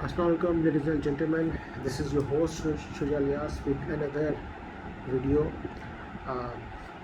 Assalamu alaikum, ladies and gentlemen. This is your host Shurya Ilyas with another video. Uh,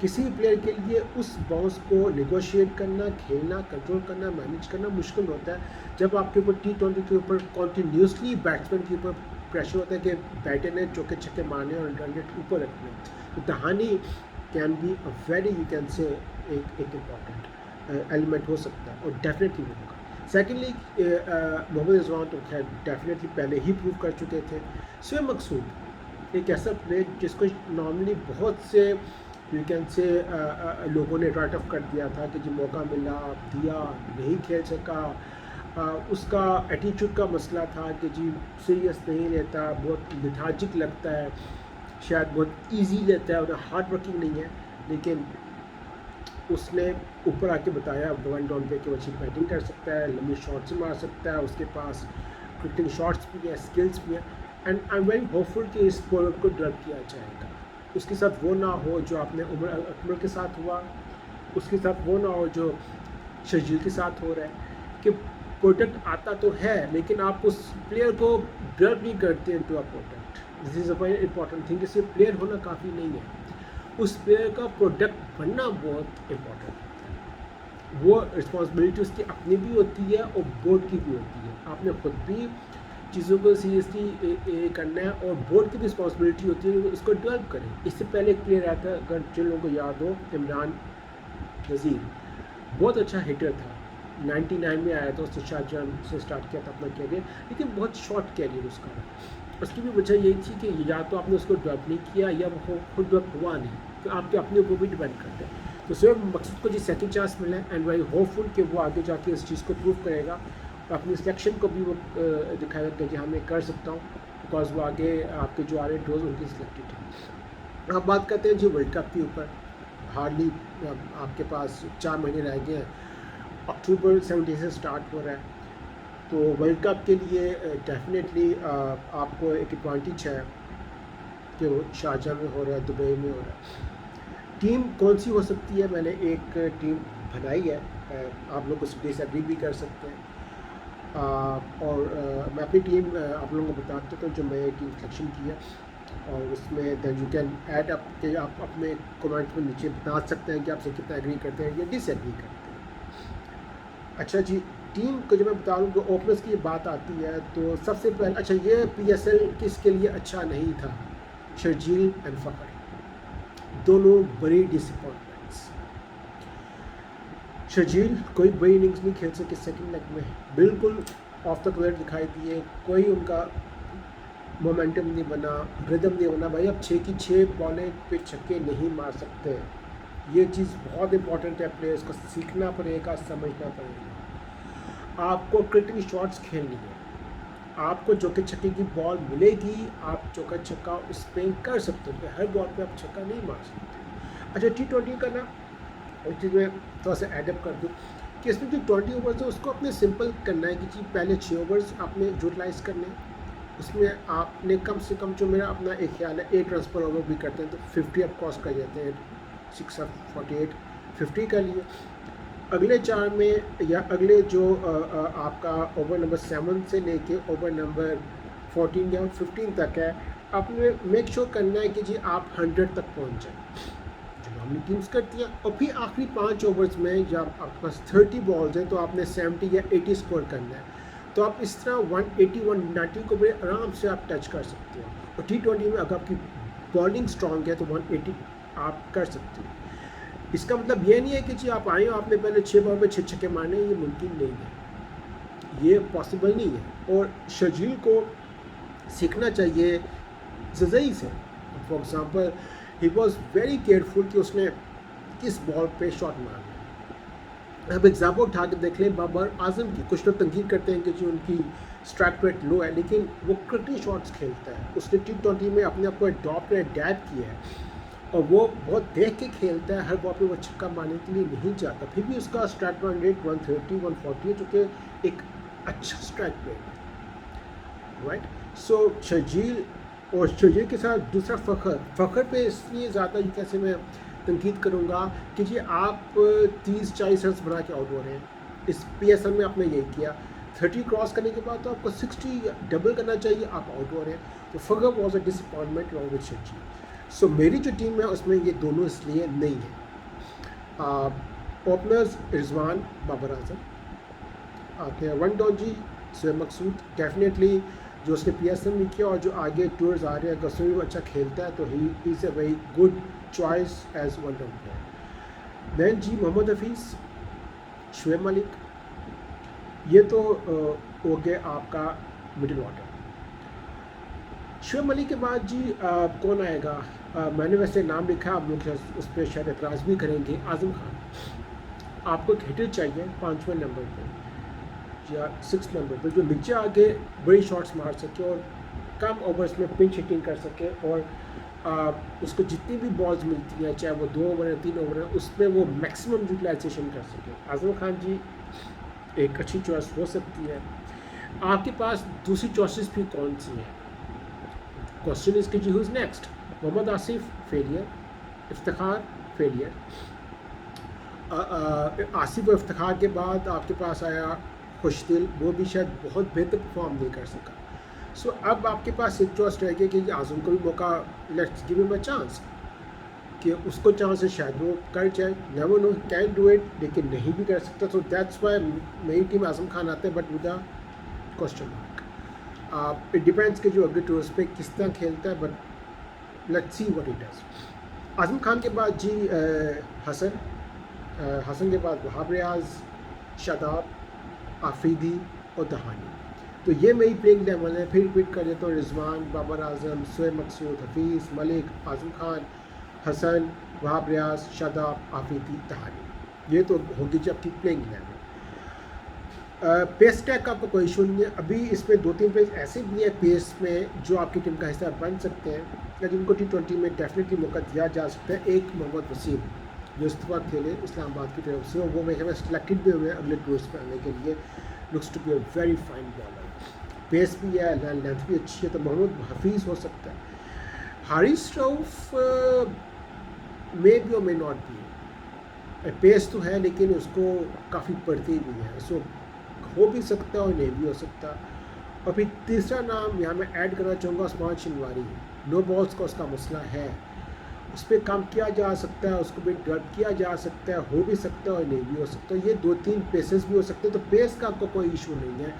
کسی player کے لیے اس bounce کو negotiate کرنا، کھیلنا، کنٹرول کرنا، مینیج کرنا مشکل ہوتا ہے جب آپ کے اوپر T20 کے اوپر کنٹینیوسلی بیٹسمین کے اوپر پریشر ہوتا ہے کہ بیٹر نے چوکے چھکے مارنے اور رن ریٹ اوپر رکھنے. تو دہانی can be a very you can سے ایک امپورٹنٹ ایلیمنٹ ہو سکتا ہے، اور ڈیفینیٹلی وہ ہوگا. سیکنڈلی محمد رضوان تو خیر ڈیفینیٹلی پہلے ہی پروو کر چکے تھے. سویب مقصود ایک ایسا پلیئر جس کو نارملی بہت سے یو کین سے لوگوں نے رائٹ آف کر دیا تھا کہ جی موقع ملا دیا نہیں کھیل سکا. اس کا ایٹیچیوڈ کا مسئلہ تھا کہ جی سیریس نہیں لیتا، بہت لیتھارجک لگتا ہے، شاید بہت ایزی لیتا ہے اور ہارڈ ورکنگ نہیں ہے. لیکن اس نے اوپر آ کے بتایا ون ڈاؤن پہ کہ وہ اچھی بیٹنگ کر سکتا ہے، لمبی شاٹس مار سکتا ہے، اس کے پاس کرکٹنگ شاٹس بھی ہیں، اسکلس بھی ہیں. And I am very hopeful کہ اس بالر کو ڈیولپ کیا جائے گا. اس کے ساتھ وہ نہ ہو جو آپ نے عمر اکمل کے ساتھ ہوا، اس کے ساتھ وہ نہ ہو جو شرجیل کے ساتھ ہو رہا ہے کہ پروڈکٹ آتا تو ہے لیکن آپ اس پلیئر کو ڈیولپ نہیں کرتے into a product. This is a very important thing. صرف پلیئر ہونا کافی نہیں ہے، اس پلیئر کا پروڈکٹ بننا بہت امپورٹنٹ ہے. وہ رسپانسبلٹی اس کی اپنی بھی ہوتی ہے اور بورڈ کی بھی ہوتی ہے. آپ نے خود بھی چیزوں کو سیریسلی کرنا ہے اور بورڈ کی بھی رسپانسبلٹی ہوتی ہے کہ اس کو ڈیولپ کریں. اس سے پہلے ایک پلیئر آیا تھا، اگر جن لوگوں کو یاد ہو، عمران نذیر، بہت اچھا ہٹر تھا، 99 میں آیا تھا، اس نے شاہجہاں سے اسٹارٹ کیا تھا اپنا کیریئر، لیکن بہت شارٹ کیریئر اس کا. اس کی بھی وجہ یہی تھی کہ یا تو آپ نے اس کو ڈیولپ نہیں کیا یا وہ خود ڈیولپ ہوا نہیں. تو آپ کے اپنے اوپر بھی ڈیپینڈ کرتے ہیں. تو سویب مقصود کو جی سیکنڈ چانس ملا ہے اینڈ ویری ہوپ فل کہ وہ آگے جا کے اس چیز کو پروو کرے گا اور اپنی سلیکشن کو بھی وہ دکھائے گا کہ جی ہاں میں کر سکتا ہوں، بیکاز وہ آگے آپ کے جو آ رہے ڈروز ان کی سلیکٹڈ ہیں. آپ بات کرتے ہیں جی ورلڈ کپ کے اوپر. ہارڈلی آپ کے پاس 4 مہینے رہ گئے ہیں، اکتوبر 17 سے اسٹارٹ ہو رہا ہے. تو ورلڈ کپ کے لیے ڈیفینیٹلی آپ کو ایک ایڈوانٹیج ہے کہ وہ شارجہ میں ہو رہا ہے، دبئی میں ہو رہا ہے. ٹیم کون سی ہو سکتی ہے؟ میں نے ایک ٹیم بنائی ہے، آپ لوگ اس ڈس ایگری بھی کر سکتے ہیں. اور میں اپنی ٹیم آپ لوگوں کو بتاتا ہوں جو میں ٹیم سلیکشن کی ہے، اور اس میں then you can add up کہ آپ اپنے کمنٹ میں نیچے بتا سکتے ہیں کہ آپ سے کتنا ایگری کرتے ہیں یا ڈس ایگری کرتے ہیں. اچھا جی، ٹیم کو جب میں بتا دوں تو اوپنرز کی بات آتی ہے تو سب سے پہلے اچھا یہ PSL کس کے لیے اچھا نہیں تھا؟ شرجیل اینڈ فخر، دونوں بڑی ڈس اپوائنٹمنٹس. شرجیل کوئی بڑی اننگز نہیں کھیل سکے سیکنڈ لیگ میں، بالکل آف دا کلر دکھائی دیے، کوئی ان کا مومنٹم نہیں بنا، ردم نہیں بنا. بھائی اب 6 کی 6 بالیں پہ چھکے نہیں مار سکتے. یہ چیز بہت امپورٹنٹ ہے، پلیئرس کو سیکھنا پڑے گا، سمجھنا پڑے گا. آپ کو کرکٹنگ شاٹس کھیلنی ہے، آپ کو چوکے چھکے کی بال ملے گی، آپ چوکا چھکا اس پہ کر سکتے ہو، ہر بال پہ آپ چھکا نہیں مار سکتے. اچھا T20 کا نا ایک چیز میں تھوڑا سا ایڈ اپ کر دوں کہ اس میں جو 20 اوورز ہے اس کو اپنے سمپل کرنا ہے کہ جی پہلے 6 اوورز آپ نے یوٹیلائز کرنے ہیں. اس میں آپ نے کم سے کم جو میرا اپنا ایک خیال ہے 8 رنس پر اوور بھی کرتے ہیں تو 50 آپ کراس کر جاتے ہیں، 6 of 48 50 کر لیے. اگلے 4 میں یا اگلے جو آپ کا اوور نمبر 7 سے لے کے اوور نمبر 14 یا 15 تک ہے، آپ نے میک شور کرنا ہے کہ جی آپ 100 تک پہنچ جائیں جو نارملی ٹیمز کرتی ہیں. اور پھر آخری 5 اوورز میں جب آپ کے پاس 30 بالز ہیں تو آپ نے 70 یا 80 اسکور کرنا ہے. تو آپ اس طرح 180 190 کو بڑے آرام سے آپ ٹچ کر سکتے ہو. اور T20 میں اگر آپ کی بالنگ اسٹرانگ ہے تو 180 آپ کر سکتے ہو. اس کا مطلب یہ نہیں ہے کہ جی آپ آئے ہو آپ نے پہلے 6 بال میں 6 چھکے مارنے، یہ ممکن نہیں ہے، یہ پاسبل نہیں ہے. اور شرجیل کو سیکھنا چاہیے ززئی سے. For example he was very careful کہ اس نے کس بال پہ شاٹ مارنا ہے. اب ایگزامپل اٹھا کے دیکھ لیں بابر اعظم کی. کچھ لوگ تنقید کرتے ہیں کہ جو ان کی اسٹرائک ریٹ لو ہے لیکن وہ کرکٹنگ شاٹس کھیلتا ہے. اس نے T20 میں اپنے آپ کو اڈاپٹ کیا ہے اور وہ بہت دیکھ کے کھیلتا ہے، ہر بال پہ وہ چھکا مارنے کے لیے نہیں چاہتا. پھر بھی اس کا اسٹرائک ریٹ 130 140 ہے جو کہ ایک اچھا اسٹرائک ریٹ ہے، رائٹ. سو شرجیل اور شرجیل کے ساتھ دوسرا فخر پہ اس لیے زیادہ یہ کیسے میں تنقید کروں گا کہ جی آپ 30-40 رنس بنا کے آؤٹ ہو رہے ہیں. اس PSL میں آپ نے یہی کیا، 30 کراس کرنے کے بعد تو آپ کو 60 ڈبل کرنا چاہیے، آپ آؤٹ ہو رہے ہیں. تو Fakhar was a disappointment along with Sharjeel. So میری جو ٹیم ہے اس میں یہ دونوں اس لیے نہیں ہیں. اوپنرز رضوان بابر اعظم آتے ہیں. ون ڈاؤن جی سہیل مقصود ڈیفینیٹلی جو اس نے پی ایس ایم بھی کیا اور جو آگے ٹورز آ رہے ہیں اگر اس میں بھی وہ اچھا کھیلتا ہے تو ہی is a very good choice as one down player. Then جی محمد حفیظ شعیب ملک یہ تو ہو گیا آپ کا مڈل آرڈر. شعیب ملک کے بعد جی کون آئے گا؟ میں نے ویسے نام لکھا آپ لوگ اس پہ شاید اعتراض بھی کریں گے. اعظم خان. آپ کو ایک ہٹر چاہیے 5ویں نمبر پہ یا 6 نمبر پہ جو نیچے آگے بڑی شاٹس مار سکے اور کم اوورس میں پنچ ہٹنگ کر سکے اور اس کو جتنی بھی بالز ملتی ہیں چاہے وہ 2 اوور ہیں 3 اوور ہیں اس پہ وہ میکسیمم یوٹیلائزیشن کر سکے. اعظم خان جی ایک اچھی چوائس ہو سکتی ہے. آپ کے پاس دوسری چوائسز بھی کون سی ہیں؟ کوشچن از کہ جی ہوز نیکسٹ. محمد آصف فیلئر. افتخار فیلئر. آصف و افتخار کے بعد آپ کے پاس آیا خوش دل، وہ بھی شاید بہت بہتر پرفارم نہیں کر سکا. سو اب آپ کے پاس ایک چوائس رہ گئی کہ اعظم کو بھی موقع، لیٹس گیو ہم اے چانس کہ اس کو چانس ہے شاید وہ کر جائے. Never know can do it لیکن نہیں بھی کر سکتا. سو دیٹس وائی میری ٹیم اعظم خان آتے ہیں but with a question mark. It depends کہ جو اگلے ٹورس پہ کس طرح کھیلتا ہے but let's see what it does. Azam Khan کے بعد جی حسن کے بعد وہاب ریاض، شاداب، آفریدی اور دہانی. تو یہ میری پلینگ لیول ہے. پھر ریپیٹ کر دیتا ہوں: رضوان، بابر اعظم، سہیل مقصود، حفیظ، ملک، اعظم خان، حسن، وہاب ریاض، شاداب، آفریدی، دہانی. یہ تو ہوگی جب کی پلینگ لیول. پیس ٹیک کا آپ کو کوئی ایشو نہیں ہے. ابھی اس میں 2-3 پیس ایسے بھی ہیں پیس میں جو آپ کی ٹیم کا حصہ بن سکتے ہیں یا جن کو T20 میں ڈیفینیٹلی موقع دیا جا سکتا ہے. ایک محمد وسیم جو اس وقت کھیلے اسلام آباد کی طرف سے، وہ میرے خیال میں سلیکٹڈ بھی ہوئے ہیں اگلے ٹورس پہ آنے کے لیے. Looks to be a very fine bowler. Pace بھی ہے، لینتھ بھی اچھی ہے. تو محمد حفیظ ہو سکتا ہے. حارث رؤف مے بی اور مے ناٹ بی. پیس تو ہے لیکن اس کو کافی پڑتی بھی ہے. سو ہو بھی سکتا ہے اور نہیں بھی ہو سکتا. اور پھر تیسرا نام یہاں میں ایڈ کرنا چاہوں گا عثمان شنواری. نو بالس کا اس کا مسئلہ ہے، اس پہ کام کیا جا سکتا ہے، اس کو بھی ڈرپ کیا جا سکتا ہے. ہو بھی سکتا ہے اور نہیں بھی ہو سکتا. یہ 2-3 پیسز بھی ہو سکتے ہیں. تو پیس کا آپ کو کوئی ایشو نہیں ہے.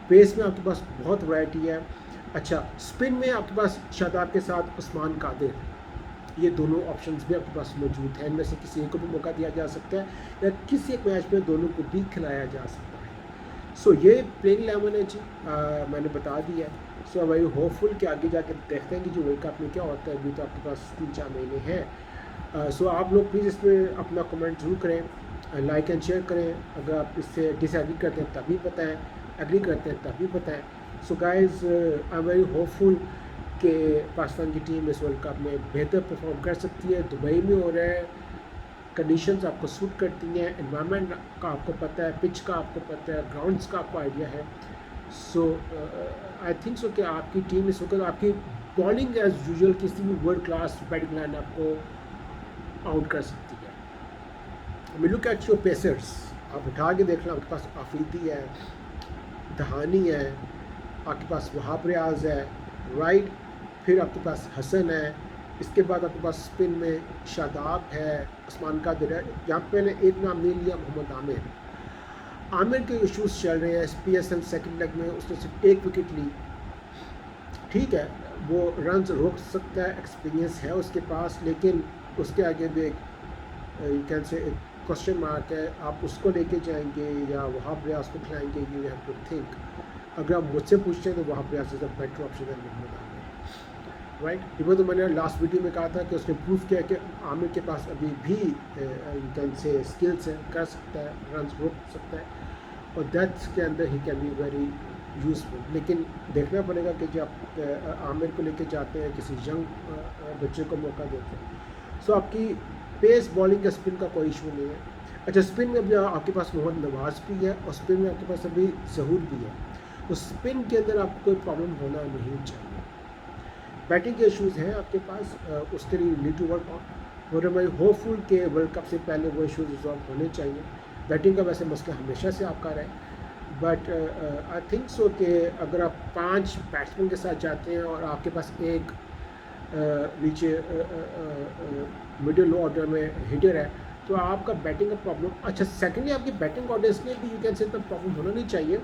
پیس میں آپ کے پاس بہت ورائٹی ہے. اچھا اسپن میں آپ کے پاس شاداب کے ساتھ عثمان قادر، یہ دونوں آپشنز بھی آپ کے پاس موجود ہیں. ان میں سے کسی ایک کو بھی موقع دیا جا سکتا ہے یا کسی ایک میچ میں دونوں کو بھی کھلایا جا سکتا ہے. سو یہ پلینگ لیون ہے جی، میں نے بتا دیا ہے. سو ویری ہوپ فل کہ آگے جا کے دیکھتے ہیں کہ جو ورلڈ کپ میں کیا ہوتا ہے. ابھی تو آپ کے پاس 3-4 مہینے ہیں. سو آپ لوگ پلیز اس میں اپنا کمنٹ ضرور کریں، لائک اینڈ شیئر کریں. اگر آپ اس سے ڈس ایگری کرتے ہیں تب بھی بتائیں، ایگری کرتے ہیں تب بھی بتائیں. So guys I am very hopeful کہ پاکستان کی ٹیم اس ورلڈ کپ میں بہتر پرفارم کر سکتی ہے. دبئی میں ہو رہا ہے، کنڈیشنز آپ کو سوٹ کرتی ہیں، انوائرمنٹ کا آپ کو پتہ ہے، پچ کا آپ کو پتہ ہے، گراؤنڈس کا آپ کو آئیڈیا ہے. سو آئی تھنک سو کہ آپ کی ٹیم اس وقت آپ کی بالنگ ایز یوزول کسی بھی ورلڈ کلاس بیٹنگ لائن آپ کو آؤٹ کر سکتی ہے. Look at your pacers. آپ اٹھا کے دیکھ لیں، آپ کے پاس آفریدی ہے، دہانی ہے، آپ کے پاس وہاب ریاض ہے، رائٹ. پھر آپ کے پاس حسن ہے. اس کے بعد آپ کے پاس اسپن میں شاداب ہے، عثمان قادر ہے. یہاں پہ میں نے ایک نام لے لیا محمد عامر. عامر کے ایشوز چل رہے ہیں. PSL سیکنڈ لیگ میں اس نے صرف 1 وکٹ لی. ٹھیک ہے، وہ رنز روک سکتا ہے، ایکسپیرینس ہے اس کے پاس، لیکن اس کے آگے بھی ایک یو کین سے ایک کوشچن مارک ہے. آپ اس کو لے کے جائیں گے یا وہاب ریاض کو کھلائیں گے؟ You have to think. اگر آپ مجھ سے پوچھتے ہیں تو Wahab Riaz is a better option than Muhammad Amir, right. یہ تو میں نے لاسٹ ویڈیو میں کہا تھا کہ اس نے پروف کیا کہ عامر کے پاس ابھی بھی یو کین سے اسکلس ہیں، کر سکتا ہے، رنز روک سکتا ہے اور دیٹس کے اندر ہی کین بی ویری یوزفل. لیکن دیکھنا پڑے گا کہ جب عامر کو لے کے جاتے ہیں، کسی ینگ بچے کو موقع دیتے ہیں. سو آپ کی پیس بالنگ کا اسپن کا کوئی ایشو نہیں ہے. اچھا اسپن میں ابھی آپ کے پاس محمد نواز بھی ہے اور اسپن میں آپ کے پاس ابھی ظہور بھی ہے. تو اسپن کے اندر آپ کو کوئی پرابلم ہونا نہیں چاہیے. بیٹنگ کے ایشوز ہیں آپ کے پاس، اس کے لیے نیڈ ٹو ورک آن. اور میں ہوپ فل کہ ورلڈ کپ سے پہلے وہ ایشوز ریزالو ہونے چاہیے. بیٹنگ کا ویسے مسئلہ ہمیشہ سے آپ کا رہا ہے، بٹ آئی تھنک سو کہ اگر آپ 5 بیٹسمین کے ساتھ جاتے ہیں اور آپ کے پاس ایک نیچے مڈل آرڈر میں ہٹر ہے تو آپ کا بیٹنگ کا پرابلم. اچھا سیکنڈلی آپ کی بیٹنگ آرڈرس میں بھی یو کین سے پرابلم ہونا نہیں چاہیے,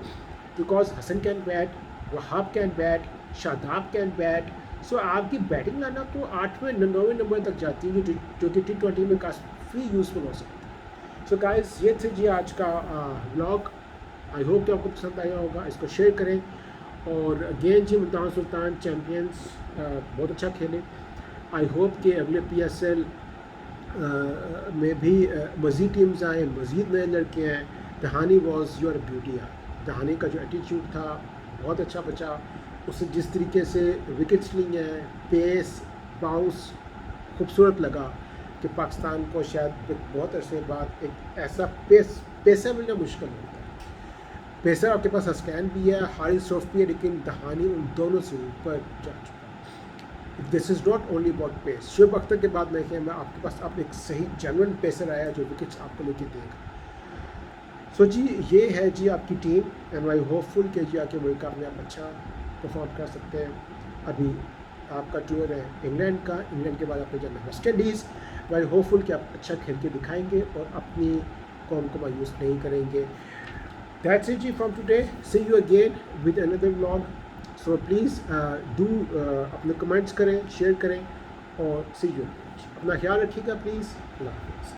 because Hasan can bat, Wahab can bat, Shadab can bat. So آپ کی بیٹنگ لانا تو 8ویں 9ویں نمبر تک جاتی ہے جو کہ T20 میں کافی یوزفل ہو سکتی ہے. سو گائز یہ تھے جی آج کا ولاگ. آئی ہوپ کہ آپ کو پسند آیا ہوگا. اس کو شیئر کریں. اور اگین جی ملتان سلطان چیمپئنس بہت اچھا کھیلے. آئی ہوپ کہ اگلے PSL میں بھی مزید ٹیمز آئیں, مزید نئے لڑکے ہیں. دہانی واز یور بیوٹی. دہانی کا جو ایٹیچیوڈ تھا بہت اچھا بچا. اسے جس طریقے سے وکٹس لی ہیں, پیس, باؤنس خوبصورت لگا کہ پاکستان کو شاید بہت عرصے بعد ایک ایسا پیسر ملنا مشکل ہوتا ہے. پیسر آپ کے پاس اسکین بھی ہے, حارث شروف بھی ہے, لیکن دہانی ان دونوں سے اوپر جا چکا. دس از ناٹ اونلی اباؤٹ پیس. شعیب اختر کے بعد میں کہ آپ کے پاس اب ایک صحیح جینون پیسر آیا جو وکٹس آپ کو لے کے دے گا. سو جی یہ ہے جی آپ کی ٹیم, اینڈ آئی ہوپ فل کہ جی آ کے ورلڈ کپ میں آپ اچھا پرفارم کر سکتے ہیں. ابھی آپ کا ٹور ہے انگلینڈ کا, انگلینڈ کے بعد آپ نے جانا ہے ویسٹ انڈیز. آئی ہوپ فل کہ آپ اچھا کھیل کے دکھائیں گے اور اپنی قوم کو مایوس نہیں کریں گے. That's it from today. See you again with another vlog. So please do اپنے کمنٹس کریں, شیئر کریں اور see you. اپنا خیال رکھیے گا پلیز. اللہ حافظ.